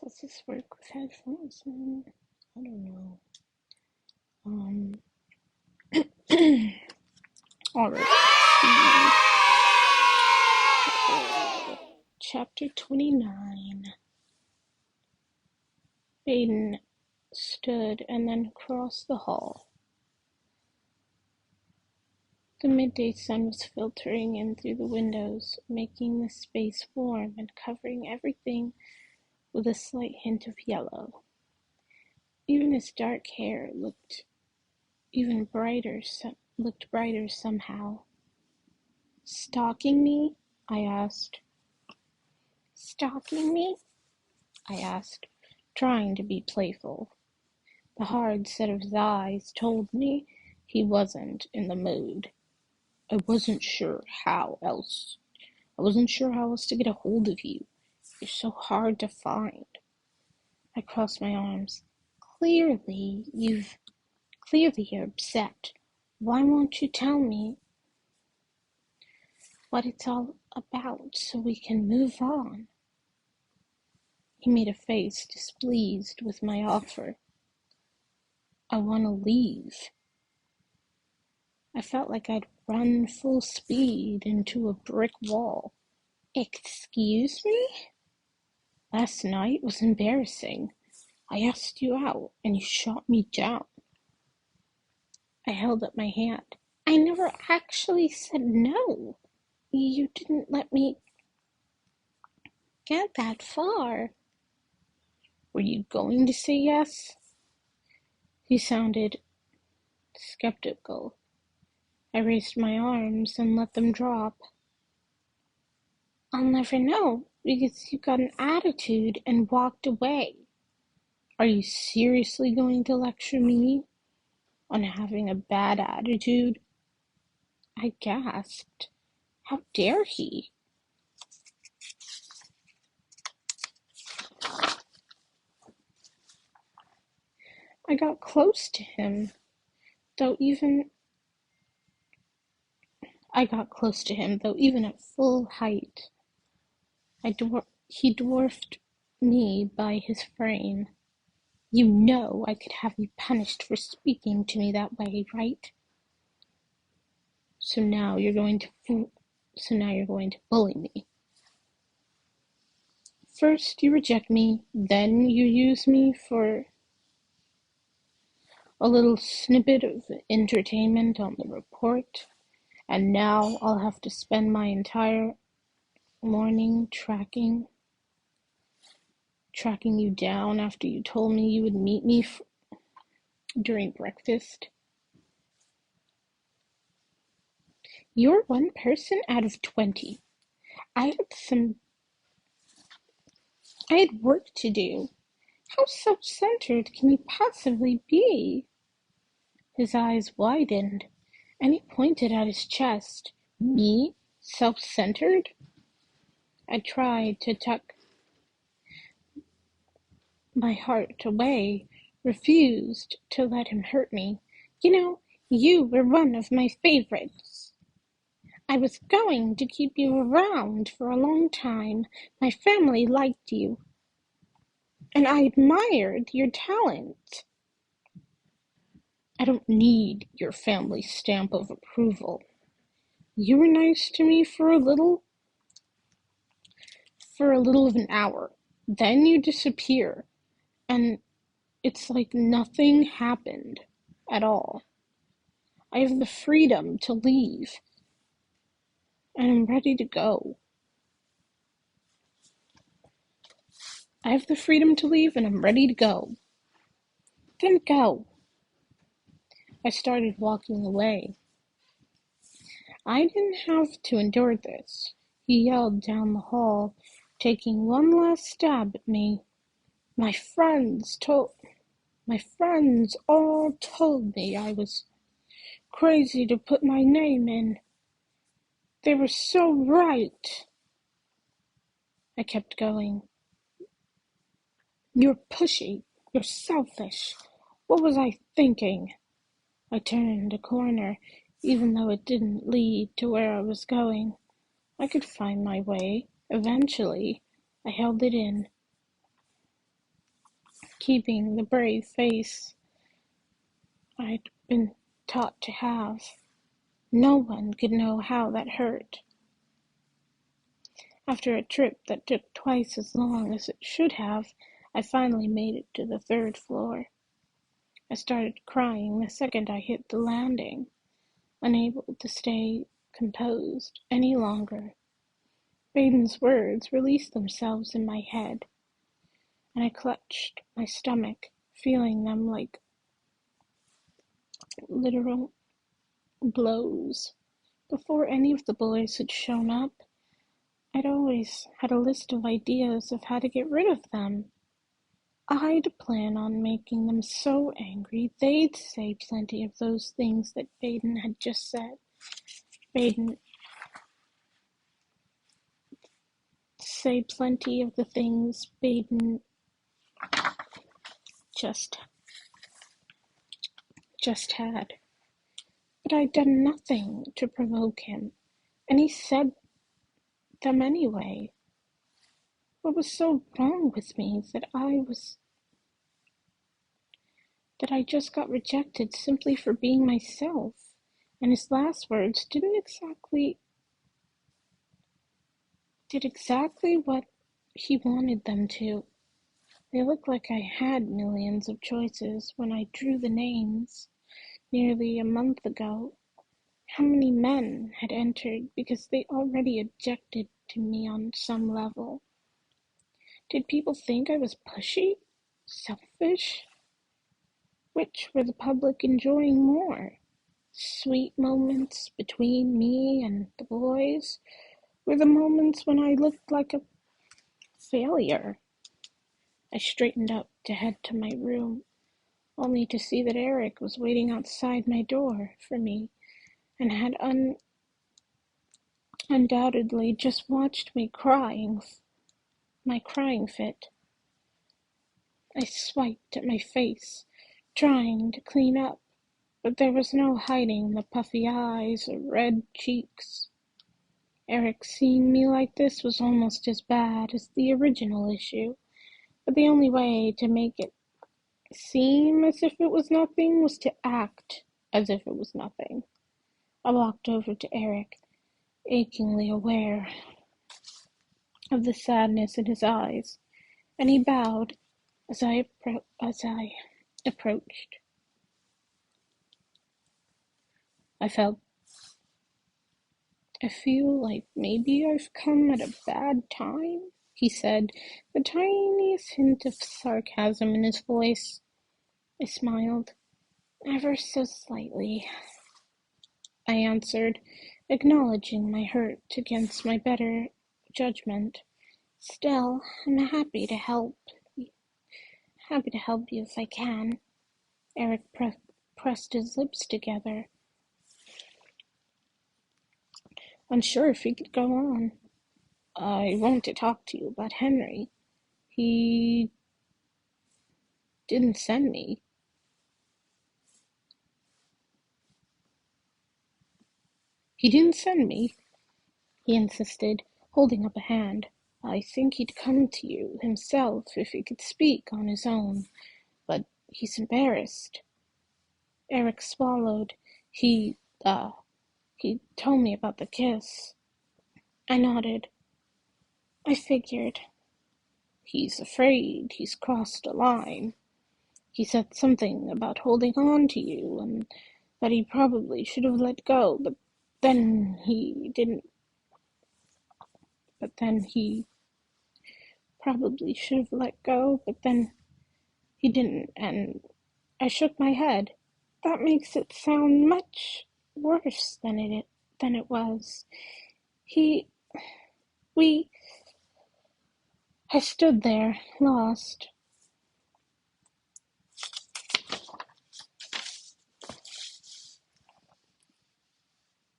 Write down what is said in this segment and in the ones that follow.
Does this work with headphones in? I don't know. Um, Alright, Chapter 29. Baden stood and then crossed the hall. The midday sun was filtering in through the windows, making the space warm and covering everything with a slight hint of yellow. Even his dark hair looked brighter somehow. "Stalking me?" I asked. "Stalking me?" I asked, trying to be playful. The hard set of his eyes told me he wasn't in the mood. I wasn't sure how else to get a hold of you. You're so hard to find. I crossed my arms. Clearly you're upset. Why won't you tell me what it's all about so we can move on?" He made a face displeased with my offer. "I want to leave." I felt like I'd run full speed into a brick wall. "Excuse me?" "Last night was embarrassing. I asked you out and you shot me down." I held up my hand. "I never actually said no. You didn't let me get that far." "Were you going to say yes?" He sounded skeptical. I raised my arms and let them drop. "I'll never know because you got an attitude and walked away." "Are you seriously going to lecture me on having a bad attitude?" I gasped. How dare he? I got close to him, though even at full height. He dwarfed me by his frame. "You know I could have you punished for speaking to me that way, right? So now you're going to bully me. First you reject me, then you use me for a little snippet of entertainment on the report, and now I'll have to spend my entire morning tracking you down after you told me you would meet me during breakfast. You're one person out of 20. I had work to do. How self-centered can you possibly be?" His eyes widened, and he pointed at his chest. "Me? Self-centered?" I tried to tuck my heart away, refused to let him hurt me. You were one of my favorites. I was going to keep you around for a long time. My family liked you, and I admired your talent." "I don't need your family stamp of approval. You were nice to me for a little of an hour. Then you disappear, and it's like nothing happened at all. I have the freedom to leave, and I'm ready to go. Then go." I started walking away. I didn't have to endure this. He yelled down the hall, taking one last stab at me. My friends all told me I was crazy to put my name in. They were so right. I kept going. "You're pushy. You're selfish. What was I thinking?" I turned a corner, even though it didn't lead to where I was going. I could find my way, eventually. I held it in. keeping the brave face I'd been taught to have. No one could know how that hurt. After a trip that took twice as long as it should have, I finally made it to the third floor. I started crying the second I hit the landing, unable to stay composed any longer. Baden's words released themselves in my head, and I clutched my stomach, feeling them like literal blows. Before any of the boys had shown up, I'd always had a list of ideas of how to get rid of them. I'd plan on making them so angry they'd say plenty of those things that Baden had just said. Baden say plenty of the things Baden just had. But I'd done nothing to provoke him, and he said them anyway. What was so wrong with me that I just got rejected simply for being myself? And his last words did exactly what he wanted them to. They looked like I had millions of choices when I drew the names nearly a month ago. How many men had entered because they already objected to me on some level? Did people think I was pushy? Selfish? Which were the public enjoying more? Sweet moments between me and the boys, were the moments when I looked like a failure? I straightened up to head to my room, only to see that Eric was waiting outside my door for me and had undoubtedly just watched me my crying fit. I swiped at my face, trying to clean up, but there was no hiding the puffy eyes or red cheeks. Eric seeing me like this was almost as bad as the original issue, but the only way to make it seem as if it was nothing was to act as if it was nothing. I walked over to Eric, achingly aware of the sadness in his eyes, and he bowed as I approached. I feel like maybe I've come at a bad time, he said, the tiniest hint of sarcasm in his voice. I smiled, ever so slightly. I answered, acknowledging my hurt against my better judgment. Still, I'm happy to help you if I can. Eric pressed his lips together, unsure if he could go on. I want to talk to you about Henry. He didn't send me. He didn't send me, he insisted, holding up a hand. I think he'd come to you himself if he could speak on his own, but he's embarrassed. Eric swallowed. He told me about the kiss. I nodded. I figured. He's afraid he's crossed a line. He said something about holding on to you and that he probably should have let go, but then he didn't. But then he probably should have let go, but then he didn't, and I shook my head. That makes it sound much worse than it was. I stood there, lost.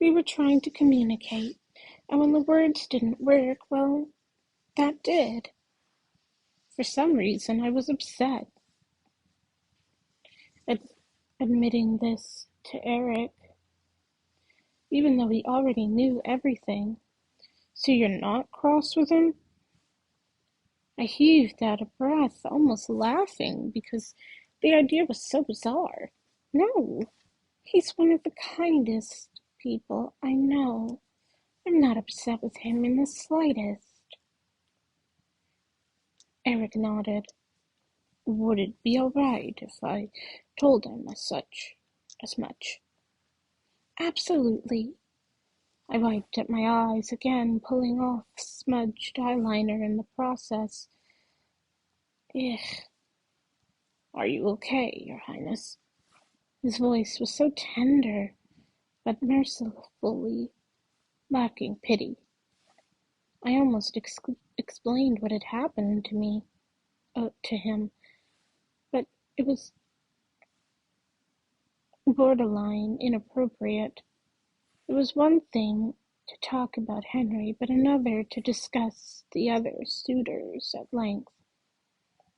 We were trying to communicate, and when the words didn't work, well, that did. For some reason, I was upset. Admitting this to Eric, even though he already knew everything. So you're not cross with him? I heaved out a breath, almost laughing, because the idea was so bizarre. No, he's one of the kindest people I know. I'm not upset with him in the slightest. Eric nodded. Would it be all right if I told him as much? Absolutely. I wiped at my eyes again, pulling off smudged eyeliner in the process. Ugh. Are you okay, Your Highness? His voice was so tender, but mercifully lacking pity. I almost explained what had happened to him, but it was borderline inappropriate. It was one thing to talk about Henry, but another to discuss the other suitors at length.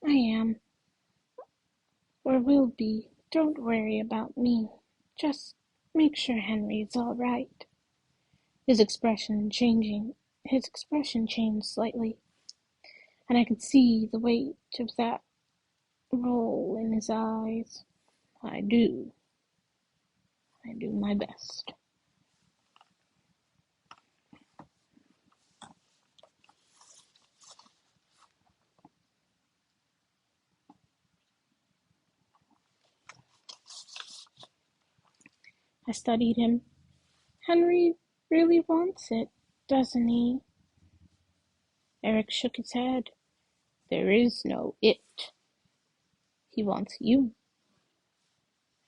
I am, or will be. Don't worry about me. Just make sure Henry's all right. His expression changed slightly, and I could see the weight of that roll in his eyes. I do my best. I studied him. Henry really wants it, doesn't he? Eric shook his head. There is no it. He wants you.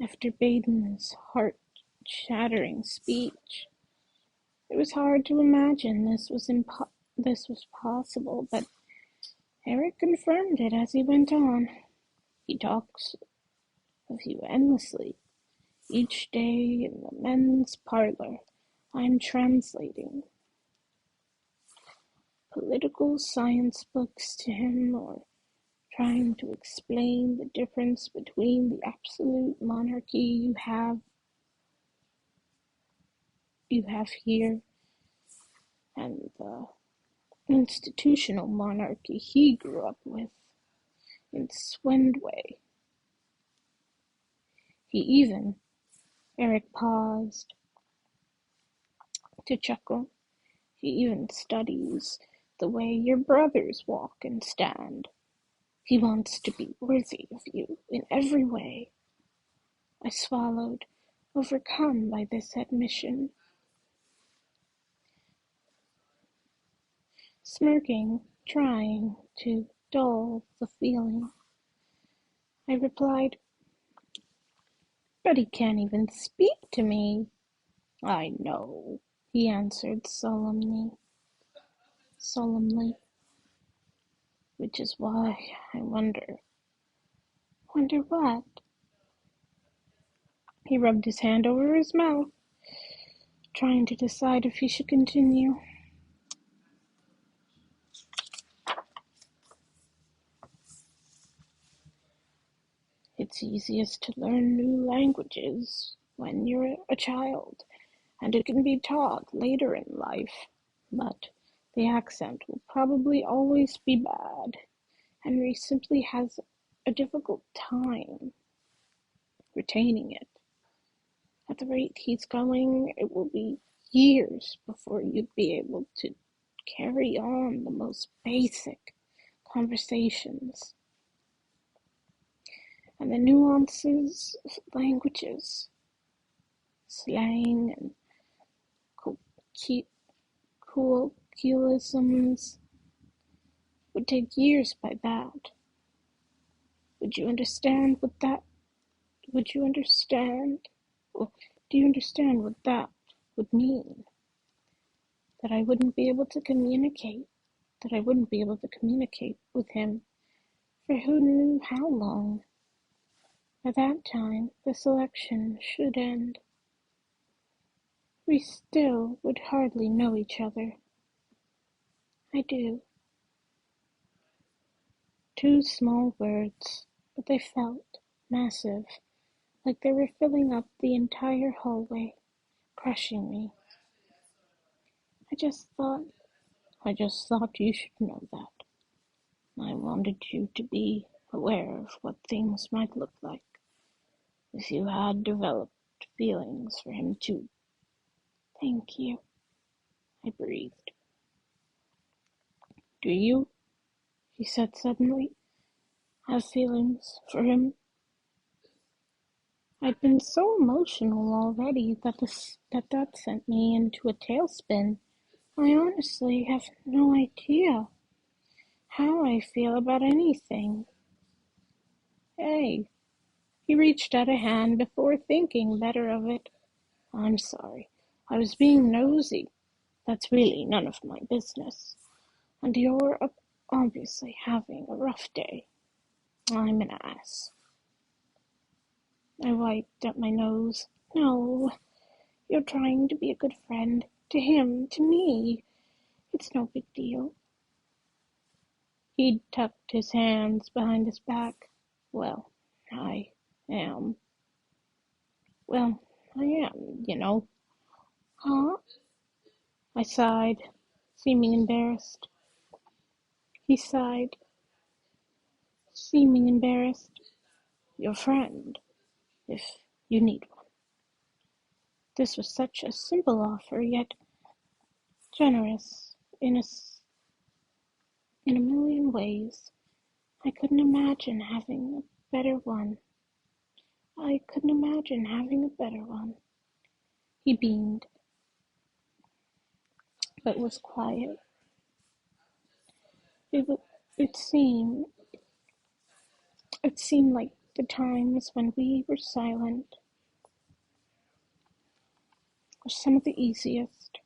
After Baden's heart-shattering speech, it was hard to imagine this was possible, but Eric confirmed it as he went on. He talks of you endlessly. Each day in the men's parlor, I'm translating political science books to him, or trying to explain the difference between the absolute monarchy you have here and the institutional monarchy he grew up with in Swindway. He even, Eric paused to chuckle, he even studies the way your brothers walk and stand. He wants to be worthy of you in every way. I swallowed, overcome by this admission. Smirking, trying to dull the feeling, I replied, but he can't even speak to me. I know, he answered solemnly, which is why I wonder. Wonder what? He rubbed his hand over his mouth, trying to decide if he should continue. It's easiest to learn new languages when you're a child, and it can be taught later in life, but the accent will probably always be bad. Henry simply has a difficult time retaining it. At the rate he's going, it will be years before you'd be able to carry on the most basic conversations. And the nuances of languages, slang and colloquialisms would take years by that. Would you understand what that, would you understand, or do you understand what that would mean? That I wouldn't be able to communicate, with him for who knew how long. By that time, the selection should end. We still would hardly know each other. I do. Two small words, but they felt massive, like they were filling up the entire hallway, crushing me. I just thought you should know that. I wanted you to be aware of what things might look like if you had developed feelings for him too. Thank you, I breathed. Do you? He said suddenly. Have feelings for him? I'd been so emotional already that sent me into a tailspin. I honestly have no idea how I feel about anything. Hey, he reached out a hand before thinking better of it. I'm sorry. I was being nosy. That's really none of my business. And you're obviously having a rough day. I'm an ass. I wiped at my nose. No, you're trying to be a good friend. To him, to me. It's no big deal. He'd tucked his hands behind his back. Well, I am. Well, I am, you know. Huh? I sighed, seeming embarrassed. He sighed, seeming embarrassed. Your friend, if you need one. This was such a simple offer, yet generous in a million ways. I couldn't imagine having a better one. I couldn't imagine having a better one. He beamed, but was quiet. It, it seemed it seemed like the times when we were silent were some of the easiest.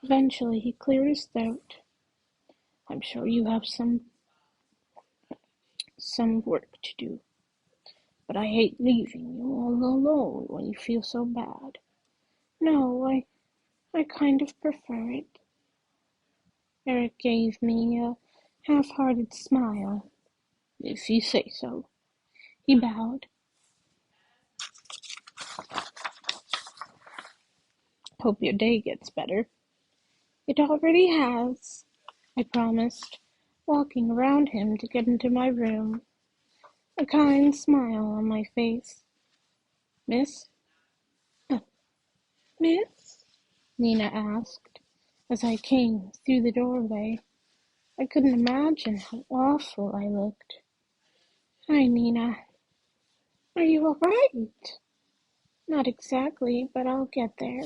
Eventually he cleared his throat. I'm sure you have some work to do, but I hate leaving you all alone when you feel so bad. No, I kind of prefer it. Eric gave me a half-hearted smile. If you say so. He bowed. Hope your day gets better. It already has, I promised, walking around him to get into my room, a kind smile on my face. Miss? Uh, Miss? Nina asked as I came through the doorway. I couldn't imagine how awful I looked. Hi, Nina. Are you all right? Not exactly, but I'll get there.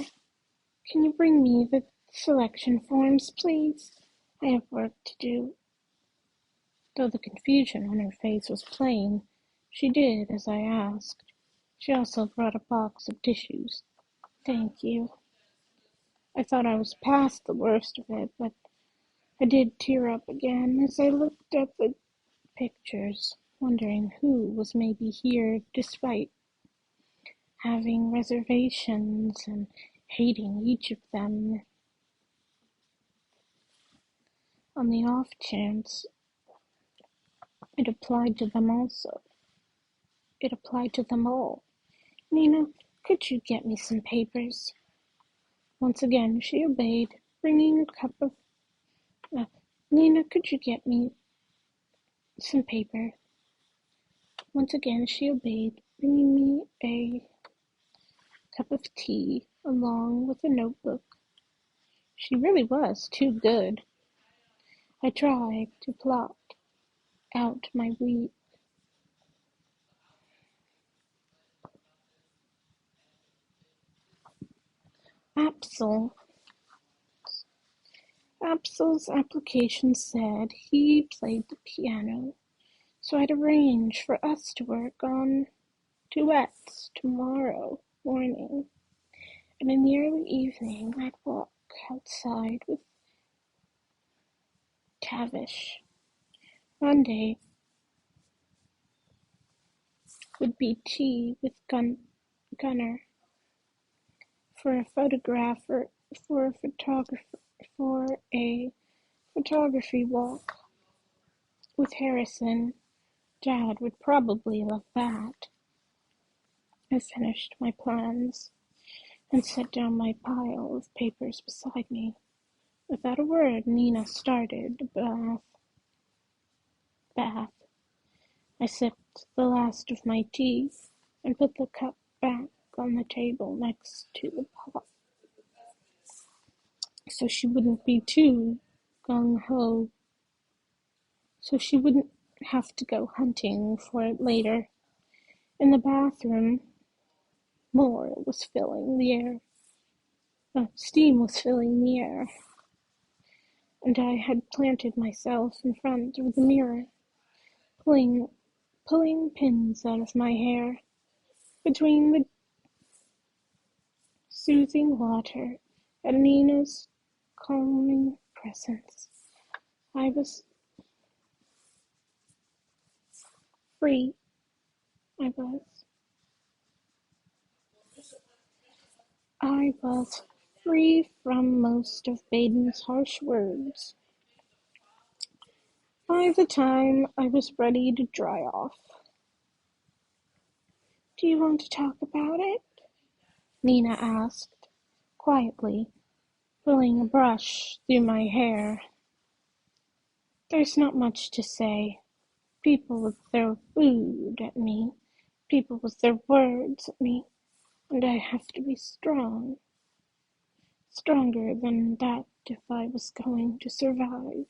Can you bring me the selection forms, please? I have work to do. Though the confusion on her face was plain, she did as I asked. She also brought a box of tissues. Thank you. I thought I was past the worst of it, but I did tear up again as I looked at the pictures, wondering who was maybe here despite having reservations and hating each of them. On the off chance it applied to them also. It applied to them all. Nina, could you get me some papers? Once again she obeyed, bringing a cup of... Nina, could you get me some paper? Once again she obeyed, bringing me a cup of tea along with a notebook. She really was too good. I tried to plot out my week. Apsel's application said he played the piano, so I'd arrange for us to work on duets tomorrow morning, and in the early evening I'd walk outside with Tavish. Monday would be tea with Gunner for a photographer for a photographer for a photography walk with Harrison. Dad would probably love that. I finished my plans and set down my pile of papers beside me. Without a word, Nina started the bath. bath. I sipped the last of my tea and put the cup back on the table next to the pot so she wouldn't be too gung-ho, so she wouldn't have to go hunting for it later. In the bathroom, more was filling the air. Steam was filling the air, and I had planted myself in front of the mirror, pulling pins out of my hair. Between the soothing water and Nina's calming presence, I was free. I was. I was free from most of Baden's harsh words. By the time I was ready to dry off. "Do you want to talk about it?" Nina asked, quietly, pulling a brush through my hair. "There's not much to say. People would throw food at me. People would throw words at me. And I have to be strong. Stronger than that if I was going to survive."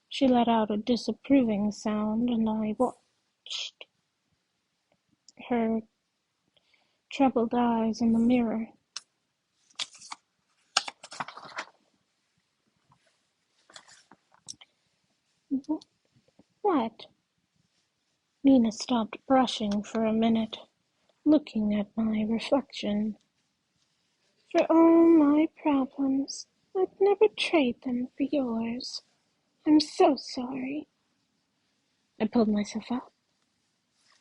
She let out a disapproving sound, and I watched her troubled eyes in the mirror. "What?" Nina stopped brushing for a minute, looking at my reflection. "For all my problems, I'd never trade them for yours. I'm so sorry." I pulled myself up.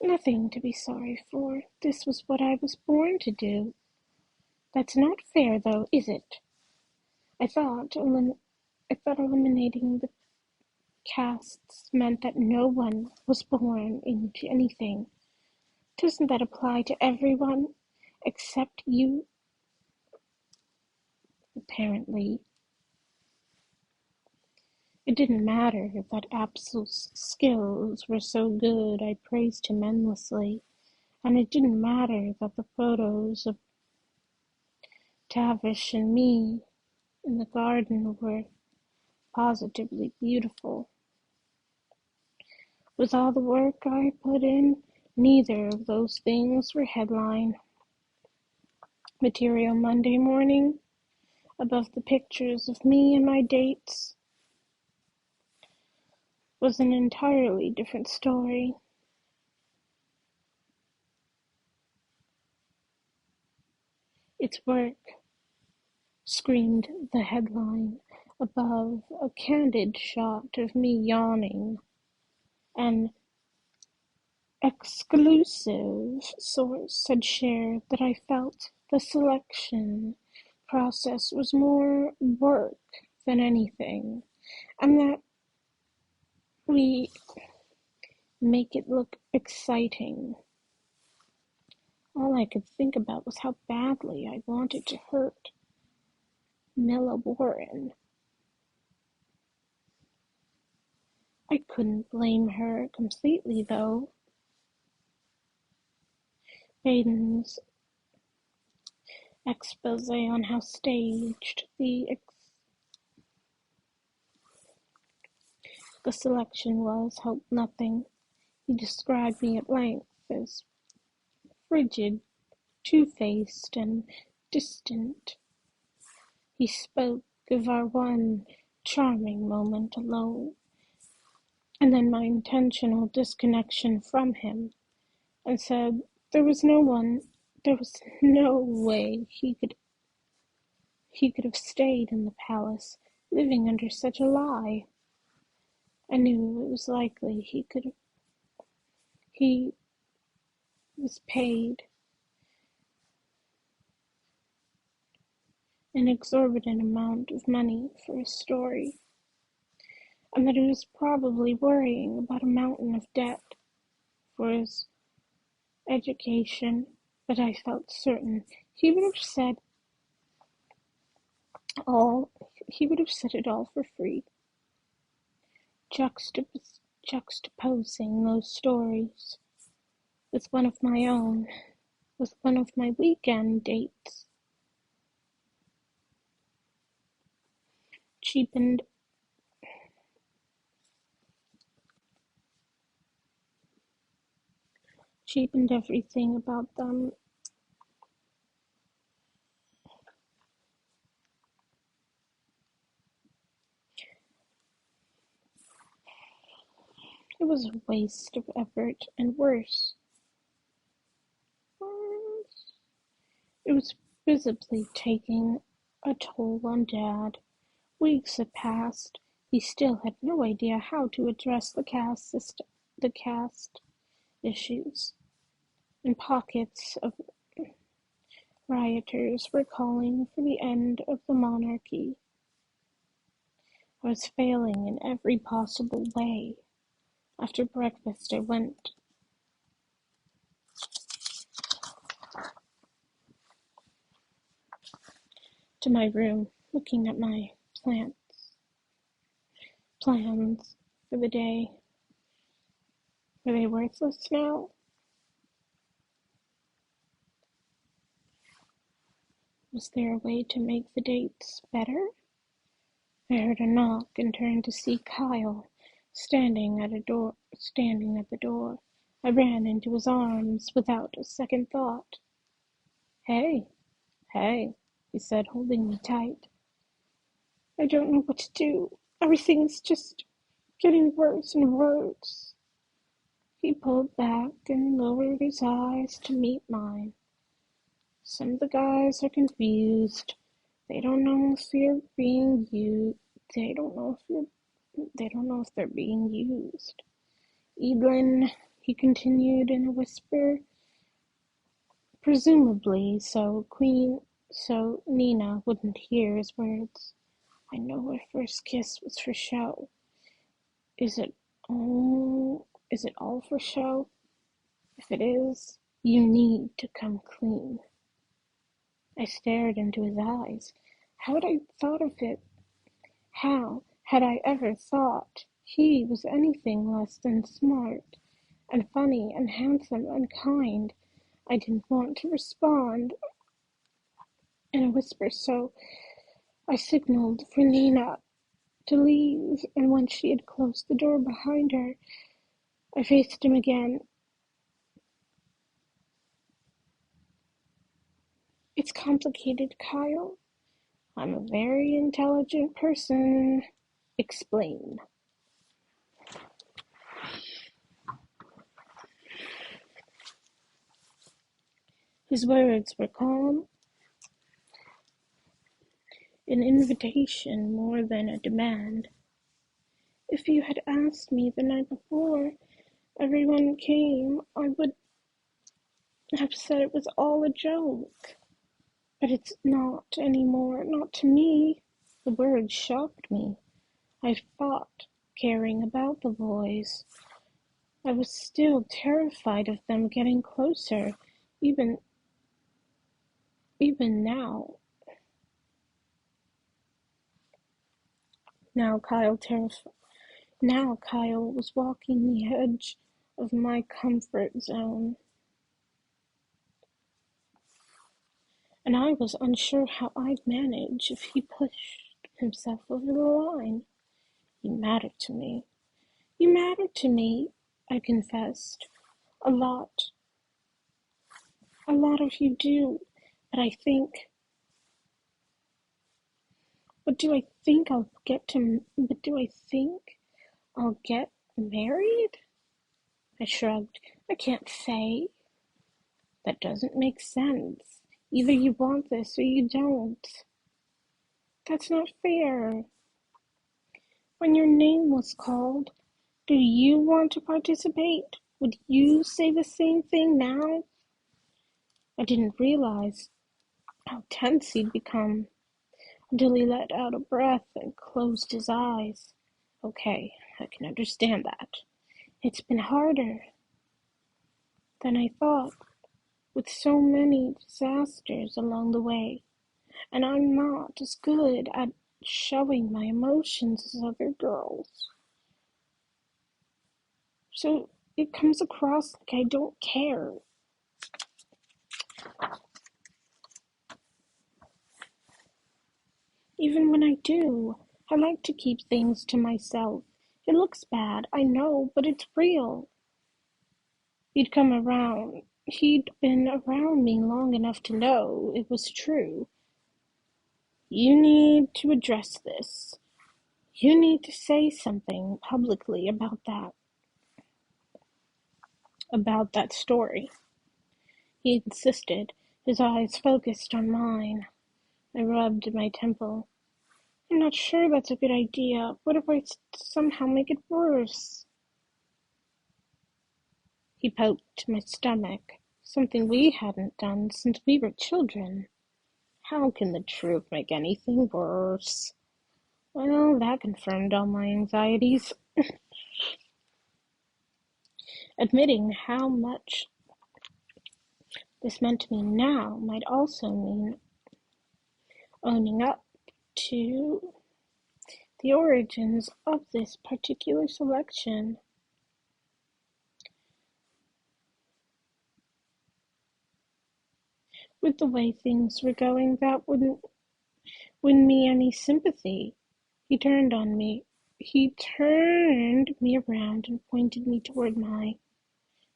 "Nothing to be sorry for. This was what I was born to do." "That's not fair, though, is it?" I thought eliminating the castes meant that no one was born into anything. Doesn't that apply to everyone, except you? Apparently. It didn't matter that Apsul's skills were so good I praised him endlessly, and it didn't matter that the photos of Tavish and me in the garden were positively beautiful. With all the work I put in, neither of those things were headline material Monday morning. Above the pictures of me and my dates was an entirely different story. "It's work," screamed the headline above a candid shot of me yawning. An exclusive source had shared that I felt the selection process was more work than anything, and that we make it look exciting. All I could think about was how badly I wanted to hurt Milla Warren. I couldn't blame her completely, though. Baden's expose on how staged the selection was helped nothing. He described me at length as frigid, two-faced, and distant. He spoke of our one charming moment alone, and then my intentional disconnection from him, and said there was no way he could have stayed in the palace, living under such a lie. I knew it was likely he was paid an exorbitant amount of money for a story, and that he was probably worrying about a mountain of debt for his education, but I felt certain he would have said all he would have said it all for free. Juxtaposing those stories with one of my own, with one of my weekend dates, cheapened everything about them. It was a waste of effort, and worse, it was visibly taking a toll on Dad. Weeks had passed. He still had no idea how to address the caste issues, and pockets of rioters were calling for the end of the monarchy. I was failing in every possible way. After breakfast, I went to my room, looking at my plans for the day. Were they worthless now? Was there a way to make the dates better? I heard a knock and turned to see Kyle standing at the door. I ran into his arms without a second thought. Hey, he said, holding me tight. I don't know what to do. Everything's just getting worse and worse. He pulled back and lowered his eyes to meet mine. Some of the guys are confused. They don't know if they're being used. They don't know if they're being used. Evelyn, he continued in a whisper, presumably so Nina wouldn't hear his words. I know her first kiss was for show. Is it all for show? If it is, you need to come clean. I stared into his eyes. How had I thought of it? How had I ever thought he was anything less than smart and funny and handsome and kind? I didn't want to respond in a whisper, so I signaled for Nina to leave, and when she had closed the door behind her, I faced him again. It's complicated, Kyle. I'm a very intelligent person. Explain. His words were calm, an invitation more than a demand. If you had asked me the night before everyone came, I would have said it was all a joke. But it's not anymore, not to me. The words shocked me. I fought, caring about the boys. I was still terrified of them getting closer, even now. Now Kyle was walking the edge of my comfort zone, and I was unsure how I'd manage if he pushed himself over the line. You mattered to me. You mattered to me, I confessed. A lot. A lot of you do, but I think... But do I think I'll get married? I shrugged. I can't say. That doesn't make sense. Either you want this or you don't. That's not fair. When your name was called, do you want to participate? Would you say the same thing now? I didn't realize how tense he'd become until he let out a breath and closed his eyes. Okay, I can understand that. It's been harder than I thought, with so many disasters along the way, and I'm not as good showing my emotions as other girls. So it comes across like I don't care. Even when I do, I like to keep things to myself. It looks bad, I know, but it's real. He'd been around me long enough to know it was true. You need to address this. You need to say something publicly about that story. He insisted, his eyes focused on mine. I rubbed my temple. I'm not sure that's a good idea. What if I somehow make it worse? He poked my stomach, something we hadn't done since we were children. How can the truth make anything worse? Well, that confirmed all my anxieties. Admitting how much this meant to me now might also mean owning up to the origins of this particular selection. With the way things were going, that wouldn't win me any sympathy. He turned me around and pointed me toward my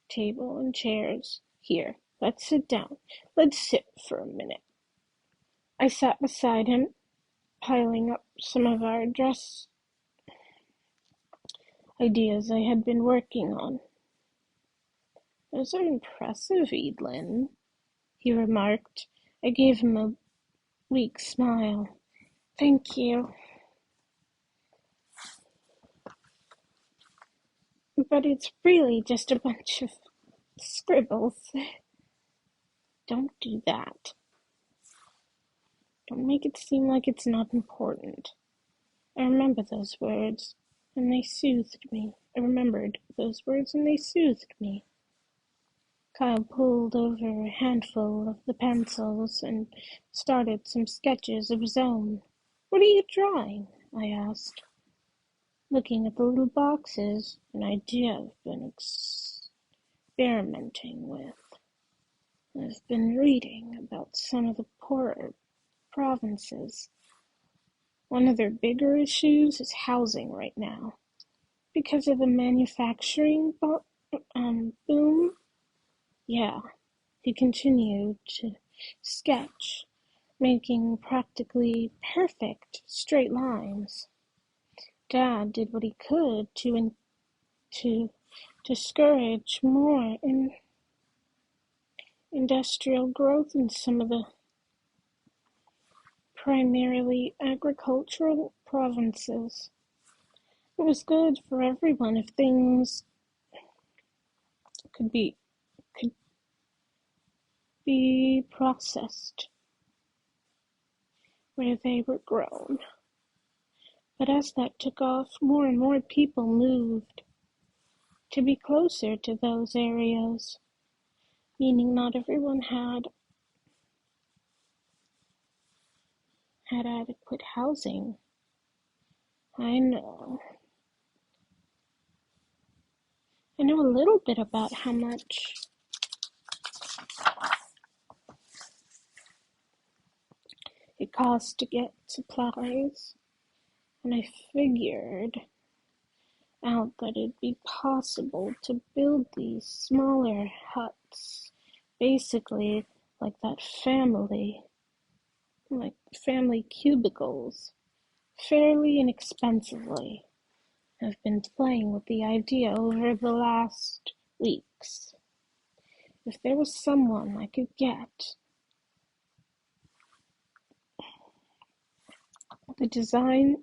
table and chairs. Here, let's sit down. Let's sit for a minute. I sat beside him, piling up some of our dress ideas I had been working on. Those are impressive, Evelyn, he remarked. I gave him a weak smile. Thank you. But it's really just a bunch of scribbles. Don't do that. Don't make it seem like it's not important. I remember those words, and they soothed me. I remembered those words, and they soothed me. Kyle pulled over a handful of the pencils and started some sketches of his own. What are you drawing? I asked, looking at the little boxes, an idea I've been experimenting with. I've been reading about some of the poorer provinces. One of their bigger issues is housing right now. Because of the manufacturing boom? Yeah, he continued to sketch, making practically perfect straight lines. Dad did what he could to discourage more industrial growth in some of the primarily agricultural provinces. It was good for everyone if things could be processed where they were grown. But as that took off, more and more people moved to be closer to those areas, meaning not everyone had adequate housing. I know. I know a little bit about how much it costs to get supplies, and I figured out that it'd be possible to build these smaller huts, basically like family cubicles, fairly inexpensively. I've been playing with the idea over the last weeks. If there was someone I could get the design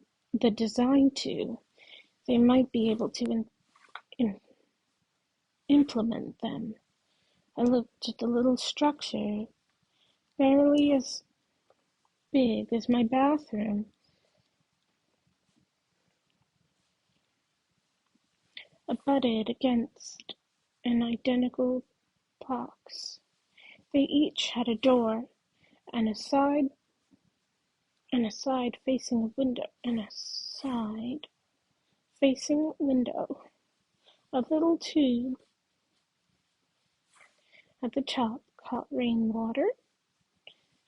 to, they might be able to implement them. I looked at the little structure, barely as big as my bathroom, abutted against an identical box. They each had a door and a side and a side-facing window, a little tube at the top caught rainwater,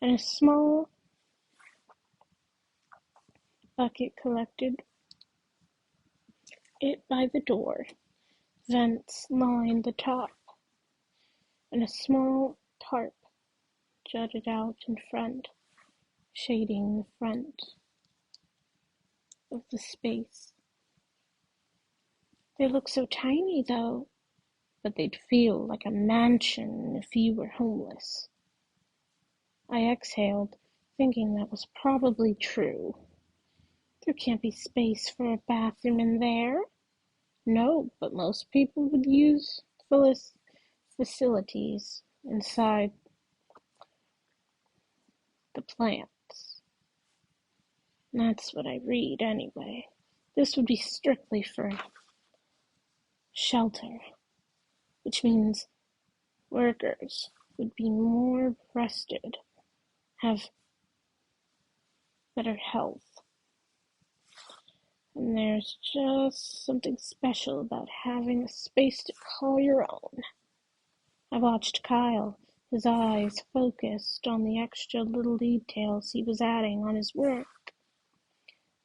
and a small bucket collected it by the door. Vents lined the top, and a small tarp jutted out in front, shading the front of the space. They look so tiny, though, but they'd feel like a mansion if you were homeless. I exhaled, thinking that was probably true. There can't be space for a bathroom in there. No, but most people would use facilities inside the plants. That's what I read anyway. This would be strictly for shelter, which means workers would be more rested, have better health. And there's just something special about having a space to call your own. I watched Kyle, his eyes focused on the extra little details he was adding on his work.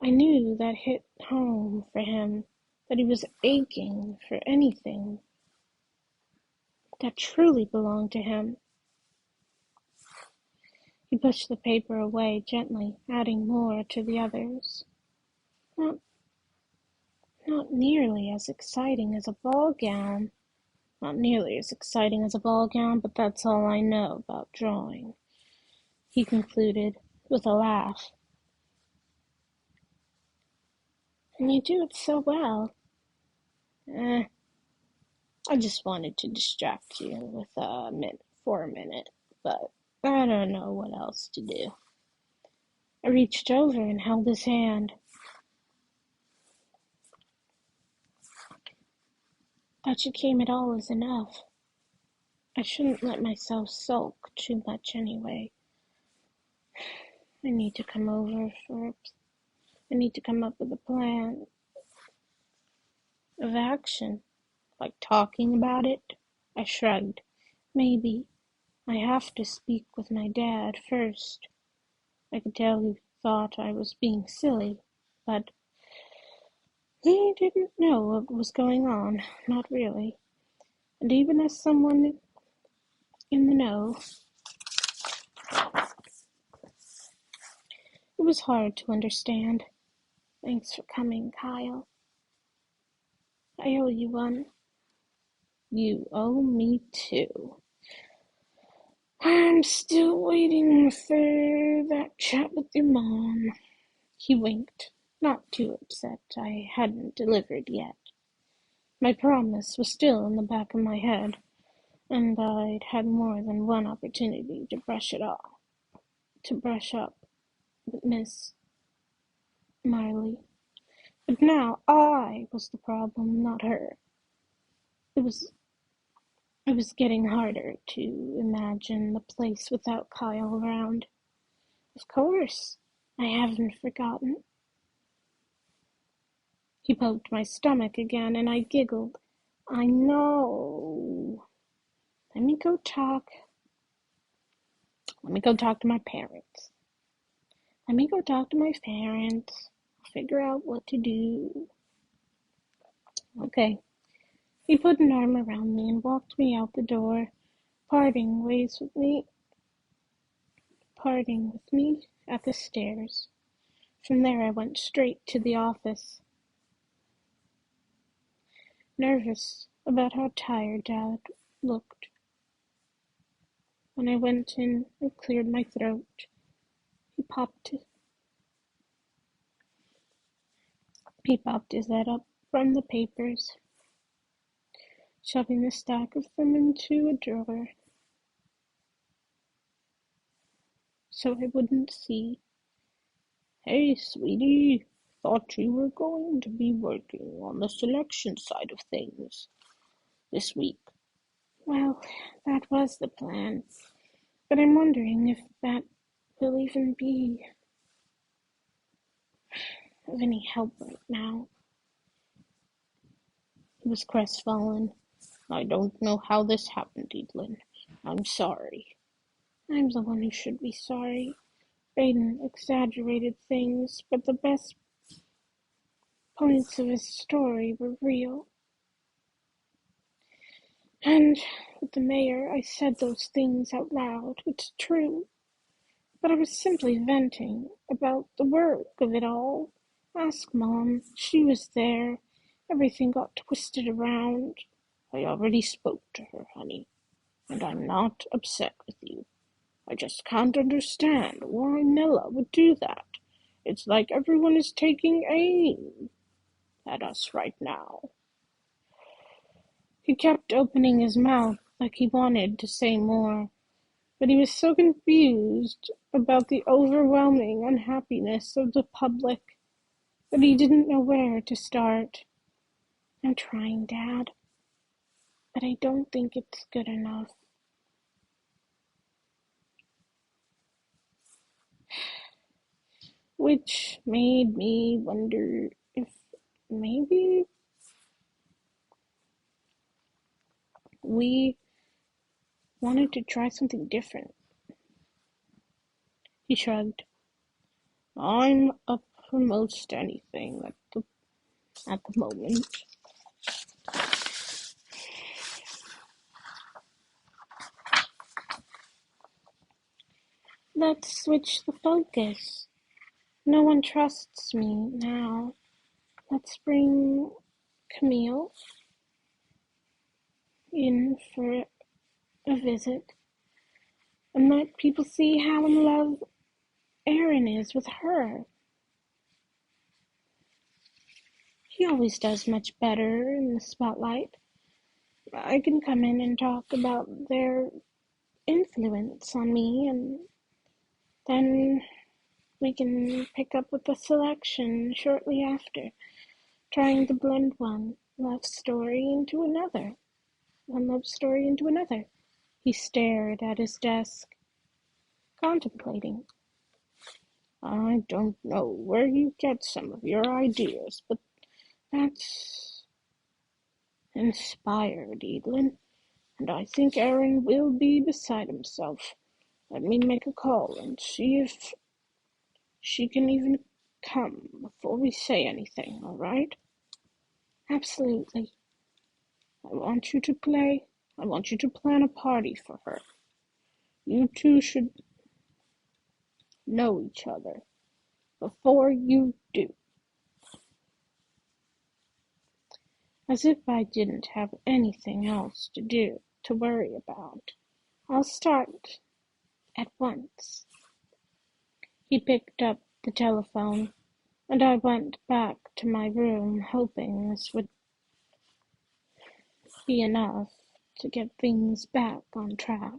I knew that hit home for him, that he was aching for anything that truly belonged to him. He pushed the paper away gently, adding more to the others. Not nearly as exciting as a ball gown. Not nearly as exciting as a ball gown, but that's all I know about drawing, he concluded with a laugh. And you do it so well. I just wanted to distract you with for a minute, but I don't know what else to do. I reached over and held his hand. That you came at all is enough. I shouldn't let myself sulk too much anyway. I need to come up with a plan of action, like talking about it. I shrugged. Maybe I have to speak with my dad first. I could tell he thought I was being silly, but he didn't know what was going on, not really. And even as someone in the know, it was hard to understand. Thanks for coming, Kyle. I owe you one. You owe me two. I'm still waiting for that chat with your mom. He winked, not too upset I hadn't delivered yet. My promise was still in the back of my head, and I'd had more than one opportunity to brush up with Miss Marley. But now I was the problem, not her. It was getting harder to imagine the place without Kyle around. Of course, I haven't forgotten. He poked my stomach again, and I giggled. I know. Let me go talk to my parents. I'll figure out what to do. Okay. He put an arm around me and walked me out the door, parting with me at the stairs. From there I went straight to the office, nervous about how tired Dad looked. When I went in and cleared my throat, he popped his head up from the papers, shoving the stack of them into a drawer so I wouldn't see. Hey, sweetie, thought you were going to be working on the selection side of things this week. Well, that was the plan, but I'm wondering if that will even be of any help right now. He was crestfallen. I don't know how this happened, Evelyn. I'm sorry. I'm the one who should be sorry. Baden exaggerated things, but the best points of his story were real. And with the mayor, I said those things out loud. It's true. But I was simply venting about the work of it all. Ask Mom. She was there. Everything got twisted around. I already spoke to her, honey, and I'm not upset with you. I just can't understand why Nella would do that. It's like everyone is taking aim at us right now. He kept opening his mouth like he wanted to say more, but he was so confused about the overwhelming unhappiness of the public that he didn't know where to start. I'm trying, Dad, but I don't think it's good enough. Which made me wonder if maybe we wanted to try something different. He shrugged. I'm up for most anything at the moment. Let's switch the focus. No one trusts me now. Let's bring Camille in for a visit and let people see how in love Aaron is with her. He always does much better in the spotlight. I can come in and talk about their influence on me, and then we can pick up with the selection shortly after, trying to blend one love story into another. He stared at his desk, contemplating. I don't know where you get some of your ideas, but that's inspired, Evelyn, and I think Aaron will be beside himself. Let me make a call and see if she can even come before we say anything, all right? Absolutely. I want you to plan a party for her. You two should know each other before you do. As if I didn't have anything else to worry about. I'll start at once. He picked up the telephone, and I went back to my room, hoping this would be enough to get things back on track.